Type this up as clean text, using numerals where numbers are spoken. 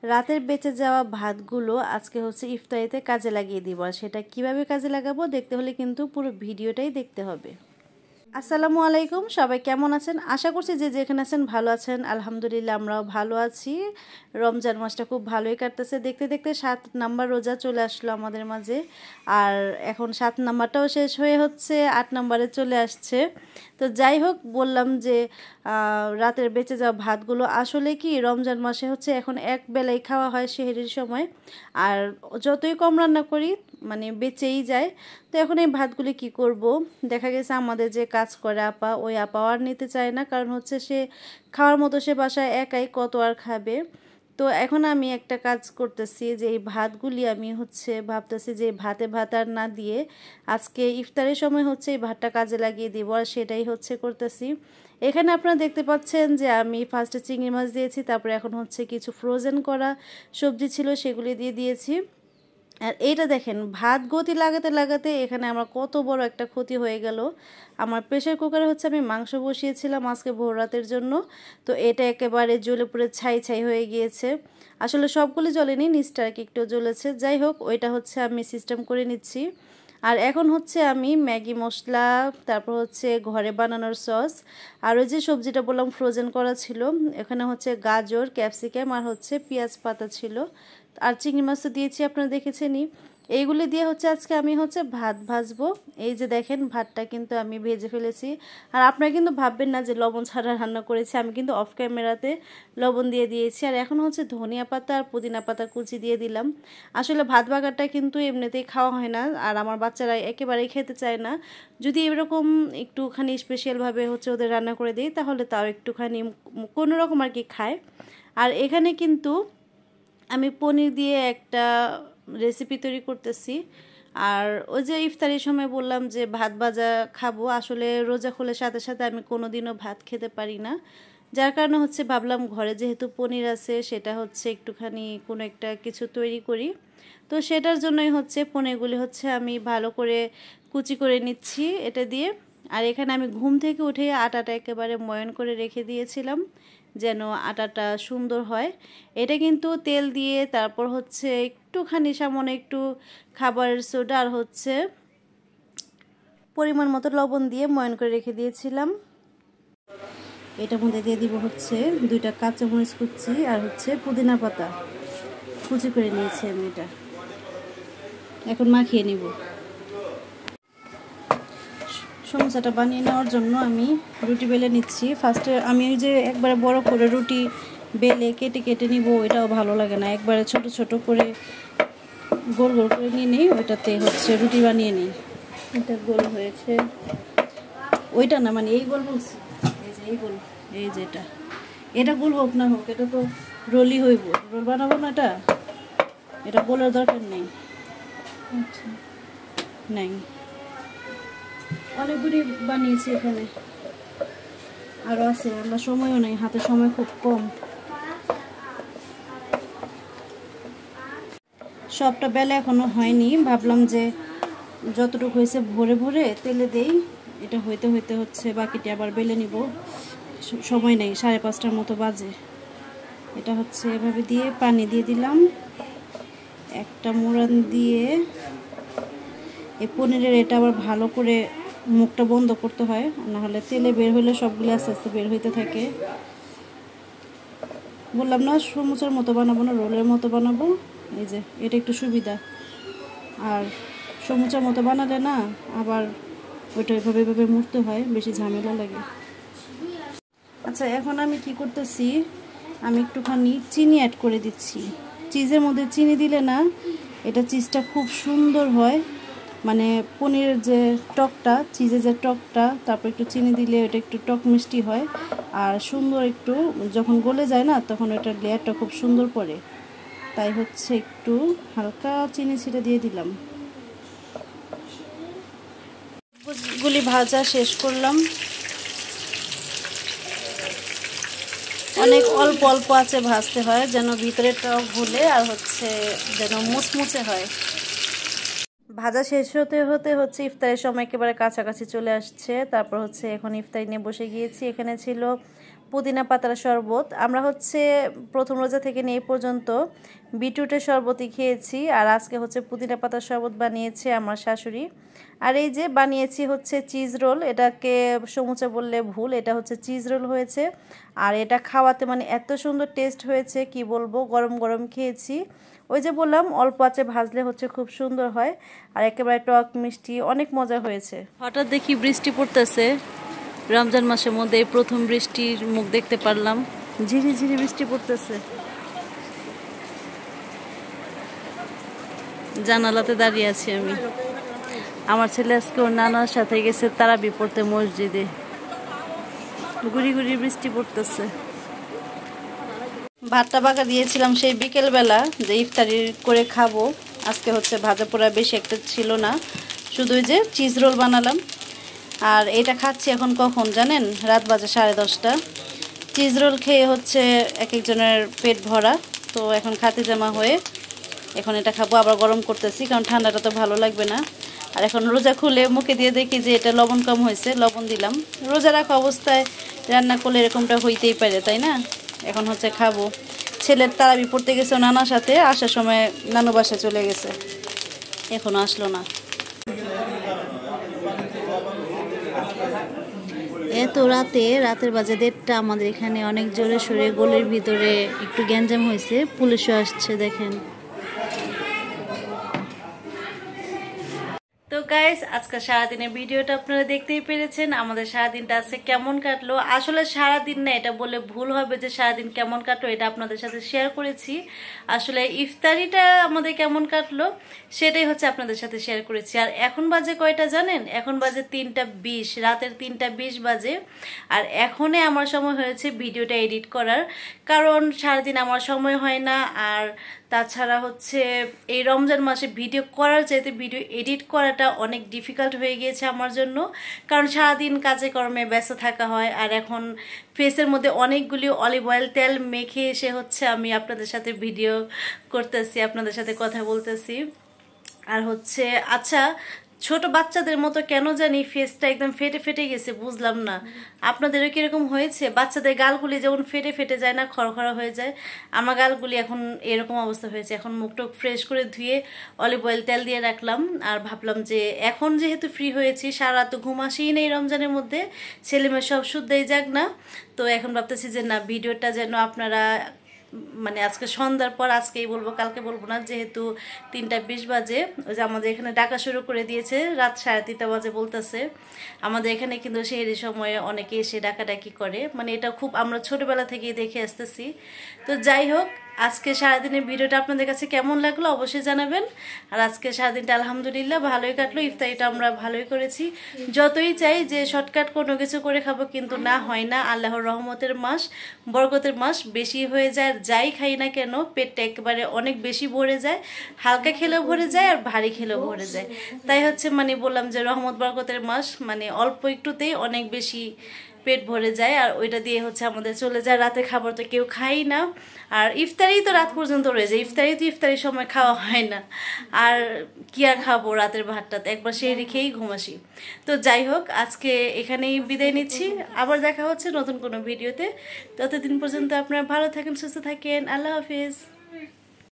রাতের বেঁচে যাওয়া ভাতগুলো আজকে হচ্ছে ইফতারিতে কাজে লাগিয়ে দিব। আর সেটা কিভাবে কাজে লাগাবো দেখতে হলে কিন্তু পুরো ভিডিওটাই দেখতে হবে। আসসালামু আলাইকুম, সবাই কেমন আছেন? আশা করছি যে যেখানে আছেন ভালো আছেন। আলহামদুলিল্লাহ আমরাও ভালো আছি। রমজান মাসটা খুব ভালোই কাটতেছে। দেখতে দেখতে 7 নাম্বার রোজা চলে আসলো আমাদের মাঝে। আর এখন 7 নাম্বারটাও শেষ হয়ে হচ্ছে 8 নাম্বারে চলে আসছে। তো যাই হোক, বললাম যে রাতের বেঁচে যাওয়া ভাতগুলো আসলে কি রমজান মাসে হচ্ছে এখন এক বেলাই খাওয়া হয় সেহরির সময়। আর যতই কম রান্না করি মানে বেঁচেই যায়। তো এখন এই ভাতগুলি কি করব, দেখা গেছে আমাদের যে কাজ করে আপা, ওই আপা আর নিতে চায় না, কারণ হচ্ছে সে খাওয়ার মতো সে বাসায় একাই কত আর খাবে। তো এখন আমি একটা কাজ করতেছি যে এই ভাতগুলি আমি হচ্ছে ভাবতেছি যে ভাতে ভাত আর না দিয়ে আজকে ইফতারের সময় হচ্ছে এই ভাতটা কাজে লাগিয়ে দিব, আর সেটাই হচ্ছে করতেছি। এখানে আপনারা দেখতে পাচ্ছেন যে আমি ফার্স্টে চিংড়ি মাছ দিয়েছি, তারপরে এখন হচ্ছে কিছু ফ্রোজেন করা সবজি ছিল সেগুলি দিয়ে দিয়েছি। আর এইটা দেখেন, ভাত গতি লাগাতে লাগাতে এখানে আমার কত বড় একটা ক্ষতি হয়ে গেল। আমার প্রেসার কুকারে হচ্ছে আমি মাংস বসিয়েছিলাম আজকে ভোর রাতের জন্য। তো এটা একেবারে জ্বলে পুড়ে ছাই ছাই হয়ে গিয়েছে। আসলে সবগুলো জ্বলেনি, নিচটা আর কি একটু জ্বলেছে। যাই হোক, ওইটা হচ্ছে আমি সিস্টেম করে নিচ্ছি। আর এখন হচ্ছে আমি ম্যাগি মশলা, তারপর হচ্ছে ঘরে বানানোর সস, আর ওই যে সবজিটা বললাম ফ্রোজেন করা ছিল, এখানে হচ্ছে গাজর, ক্যাপসিকাম আর হচ্ছে পেঁয়াজ পাতা ছিল, আর চিংড়ি মাছ তো দিয়েছি আপনারা দেখেছেনই। এইগুলি দিয়ে হচ্ছে আজকে আমি হচ্ছে ভাত ভাজবো। এই যে দেখেন, ভাতটা কিন্তু আমি ভেজে ফেলেছি। আর আপনারা কিন্তু ভাববেন না যে লবণ ছাড়া রান্না করেছি, আমি কিন্তু অফ ক্যামেরাতে লবণ দিয়ে দিয়েছি। আর এখন হচ্ছে ধনিয়া পাতা আর পুদিনা পাতা কুচি দিয়ে দিলাম। আসলে ভাত বাগারটা কিন্তু এমনিতেই খাওয়া হয় না, আর আমার বাচ্চারা একেবারেই খেতে চায় না। যদি এরকম একটুখানি স্পেশালভাবে হচ্ছে ওদের রান্না করে দিই, তাহলে তাও একটুখানি কোনো রকম আর কি খায়। আর এখানে কিন্তু আমি পনির দিয়ে একটা রেসিপি তৈরি করতেছি। আর ওই যে ইফতারির সময় বললাম যে ভাত ভাজা খাবো, আসলে রোজা খোলার সাথে সাথে আমি কোনো দিনও ভাত খেতে পারি না। যার কারণে হচ্ছে ভাবলাম ঘরে যেহেতু পনির আছে, সেটা হচ্ছে একটুখানি কোনো একটা কিছু তৈরি করি। তো সেটার জন্যই হচ্ছে পনিরগুলি হচ্ছে আমি ভালো করে কুচি করে নিচ্ছি এটা দিয়ে। আর এখানে আমি ঘুম থেকে উঠে আটাটা একেবারে ময়ন করে রেখে দিয়েছিলাম যেন আটাটা সুন্দর হয়। এটা কিন্তু তেল দিয়ে, তারপর হচ্ছে একটুখানি সামান্য একটু খাবারের সোডা আর হচ্ছে পরিমাণ মতো লবণ দিয়ে ময়ন করে রেখে দিয়েছিলাম। এটার মধ্যে দিয়ে দিব হচ্ছে 2টা কাঁচামরিচ কুচি আর হচ্ছে পুদিনা পাতা কুচি করে নিয়েছি আমি। এটা এখন মাখিয়ে নিব। সমোসাটা বানিয়ে নেওয়ার জন্য আমি রুটি বেলে নিচ্ছি। ফার্স্টে আমি ওই যে একবারে বড় করে রুটি বেলে কেটে কেটে নিব, ওইটাও ভালো লাগে না। একবারে ছোট ছোট করে গোল গোল করে নিয়ে নিই, ওইটাতে হচ্ছে রুটি বানিয়ে নিই। এটা গোল হয়েছে, ওইটা না মানে এই গোল বলছি, এই যে এই গোল, এই যে এটা গোল হোক না হোক, এটা তো রোলই হইব। রোল বানাবো না, এটা গোলের দরকার নেই। আচ্ছা নাই, অনেকগুলি বানিয়েছি এখানে, আরও আছে। আমরা সময়ও নেই, হাতে সময় খুব কম। সবটা বেলা এখনো হয়নি, ভাবলাম যে যতটুকু হয়েছে ভরে ভরে তেলে দেই। এটা হইতে হইতে হচ্ছে বাকিটি আবার বেলে নিব, সময় নেই। 5:30টার মতো বাজে। এটা হচ্ছে এভাবে দিয়ে পানি দিয়ে দিলাম, একটা মোড়ান দিয়ে এই পনিরের এটা আবার ভালো করে মুখটা বন্ধ করতে হয়, নাহলে তেলে বের হলে সবগুলো আস্তে আস্তে বের হইতে থাকে। বললাম না সমুচার মতো বানাবো না, রোলের মতো বানাবো। এই যে এটা একটু সুবিধা, আর সমুচার মতো বানালে না আবার ওইটা এভাবে এভাবে মুড়তে হয়, বেশি ঝামেলা লাগে। আচ্ছা, এখন আমি কি করতেছি, আমি একটুখানি চিনি অ্যাড করে দিচ্ছি। চিজের মধ্যে চিনি দিলে না এটা চিজটা খুব সুন্দর হয়, মানে পনিরের যে টকটা, চিজের যে টকটা, তারপর একটু চিনি দিলে ওটা একটু টক মিষ্টি হয়। আর সুন্দর একটু যখন গলে যায় না, তখন ওটার লেয়ারটা খুব সুন্দর পড়ে। তাই হচ্ছে একটু হালকা চিনি ছিটে দিয়ে দিলাম। গুলি ভাজা শেষ করলাম, অনেক অল্প অল্প আছে ভাজতে হয় যেন ভিতরেটাও ভুলে আর হচ্ছে যেন মুচমুচে হয়। ভাজা শেষ হতে হতে হচ্ছে ইফতারের সময় একেবারে কাছাকাছি চলে আসছে। তারপর হচ্ছে এখন ইফতারি নিয়ে বসে গিয়েছি। এখানে ছিল পুদিনা পাতার শরবত। আমরা হচ্ছে প্রথম রোজা থেকে নিয়ে এই পর্যন্ত বিটরুটের শরবতই খেয়েছি, আর আজকে হচ্ছে পুদিনা পাতার শরবত বানিয়েছে আমার শাশুড়ি। আর এই যে বানিয়েছি হচ্ছে চিজ রোল, এটাকে সমুচা বললে ভুল, এটা হচ্ছে চিজ রোল হয়েছে। আর এটা খাওয়াতে মানে এত সুন্দর টেস্ট হয়েছে কি বলবো, গরম গরম খেয়েছি। ওই যে বললাম অল্প আঁচে ভাজলে হচ্ছে খুব সুন্দর হয়, আর একেবারে টক মিষ্টি, অনেক মজা হয়েছে। হঠাৎ দেখি বৃষ্টি পড়তেছে, রমজান মাসের মধ্যে এই প্রথম বৃষ্টির মুখ দেখতে পারলাম। ঝিরি ঝিরি বৃষ্টি পড়তেছে, জানালাতে দাঁড়িয়ে আছি আমি। আমার ছেলে আজকে ওর নানার সাথে গেছে তারাবি পড়তে মসজিদে, গুড়ি গুড়ি বৃষ্টি পড়তেছে। ভাতটা বাঁকা দিয়েছিলাম সেই বিকেলবেলা যে ইফতারি করে খাবো। আজকে হচ্ছে ভাজা পোড়া বেশি একটা ছিল না, শুধু যে চিজ রোল বানালাম। আর এটা খাচ্ছি এখন কখন জানেন, রাত বাজে 10:30। চিজ রোল খেয়ে হচ্ছে এক একজনের পেট ভরা, তো এখন খাতে জামা হয়ে এখন এটা খাবো। আবার গরম করতেছি কারণ ঠান্ডাটা তো ভালো লাগবে না। আর এখন রোজা খুলে মুখে দিয়ে দেখি যে এটা লবণ কম হয়েছে, লবণ দিলাম। রোজা রাখা অবস্থায় রান্না করলে এরকমটা হইতেই পারে, তাই না? এখন হচ্ছে খাবো। ছেলের তারাবি পড়তে গেছে নানার সাথে, আসার সময় নানু বাসায় চলে গেছে, এখনো আসলো না। এত রাতের বাজে 1:30, আমাদের এখানে অনেক জোরে সোরে গোলের ভিতরে একটু গ্যাঞ্জাম হয়েছে, পুলিশও আসছে দেখেন। তো গাইস, আজকে সারাদিনের ভিডিওটা আপনারা দেখতেই পেরেছেন। আমাদের সারাদিনটা আজকে কেমন কাটলো, আসলে সারাদিন না এটা বলে ভুল হবে যে সারাদিন কেমন কাটলো, এটা আপনাদের সাথে শেয়ার করেছি। আসলে ইফতারিটা আমাদের কেমন কাটলো সেটাই হচ্ছে আপনাদের সাথে শেয়ার করেছি। আর এখন বাজে কয়টা জানেন? এখন বাজে 3:20, রাতের 3:20 বাজে। আর এখনই আমার সময় হয়েছে ভিডিওটা এডিট করার, কারণ সারাদিন আমার সময় হয় না। আর তাছাড়া হচ্ছে এই রমজান মাসে ভিডিও করার চাইতে ভিডিও এডিট করাটা অনেক ডিফিকাল্ট হয়ে গিয়েছে আমার জন্য, কারণ সারাদিন কাজে কর্মে ব্যস্ত থাকা হয়। আর এখন ফেসের মধ্যে অনেকগুলি অলিভ অয়েল তেল মেখে এসে হচ্ছে আমি আপনাদের সাথে ভিডিও করতেছি, আপনাদের সাথে কথা বলতেছি। আর হচ্ছে আচ্ছা, ছোট বাচ্চাদের মতো কেন জানি ফেসটা একদম ফেটে ফেটে গেছে, বুঝলাম না। আপনাদেরও কিরকম হয়েছে? বাচ্চাদের গালগুলি যেমন ফেটে ফেটে যায় না, খড়খড়া হয়ে যায়, আমার গালগুলি এখন এরকম অবস্থা হয়েছে। এখন মুখটা ফ্রেশ করে ধুয়ে অলিভ অয়েল তেল দিয়ে রাখলাম। আর ভাবলাম যে এখন যেহেতু ফ্রি হয়েছি, সারা তো ঘুম আসেই নেই রমজানের মধ্যে, ছেলেমেয়ে সব শুদ্ধই যাক না, তো এখন ভাবতেছি যে না, ভিডিওটা যেন আপনারা মানে আজকে সন্ধ্যার পর, আজকেই বলবো কালকে বলবো না, যেহেতু 3:20 বাজে। ওই যে আমাদের এখানে ডাকা শুরু করে দিয়েছে, রাত 3:30 বাজে বলতেছে। আমাদের এখানে কিন্তু সেই সময়ে অনেকে এসে ডাকাডাকি করে, মানে এটা খুব আমরা ছোটবেলা থেকেই দেখে আসতেছি। তো যাই হোক, আজকে সারাদিনের ভিডিওটা আপনাদের কাছে কেমন লাগলো অবশ্যই জানাবেন। আর আজকে সারাদিনটা আলহামদুলিল্লাহ ভালোই কাটলো, ইফতারিটা আমরা ভালোই করেছি। যতই চাই যে শর্টকাট কোনো কিছু করে খাবো, কিন্তু না, হয় না। আল্লাহর রহমতের মাস, বরকতের মাস, বেশি হয়ে যায়। যাই খাই না কেন পেটটা একেবারে অনেক বেশি ভরে যায়, হালকা খেলেও ভরে যায় আর ভারী খেলেও ভরে যায়। তাই হচ্ছে মানে বললাম যে রহমত বরকতের মাস, মানে অল্প একটুতেই অনেক বেশি পেট ভরে যায়, আর ওইটা দিয়ে হচ্ছে আমাদের চলে যায়। রাতে খাবার তো কেউ খাই না, আর ইফতারি তো রাত পর্যন্ত রয়ে যায়। ইফতারির সময় খাওয়া হয় না, আর কি আর খাবো রাতের ভাতটাতে, একবার সেই রেখেই ঘুমাসি। তো যাই হোক, আজকে এখানেই বিদায় নিচ্ছি, আবার দেখা হচ্ছে নতুন কোনো ভিডিওতে। ততদিন পর্যন্ত আপনারা ভালো থাকেন, সুস্থ থাকেন, আল্লাহ হাফিজ।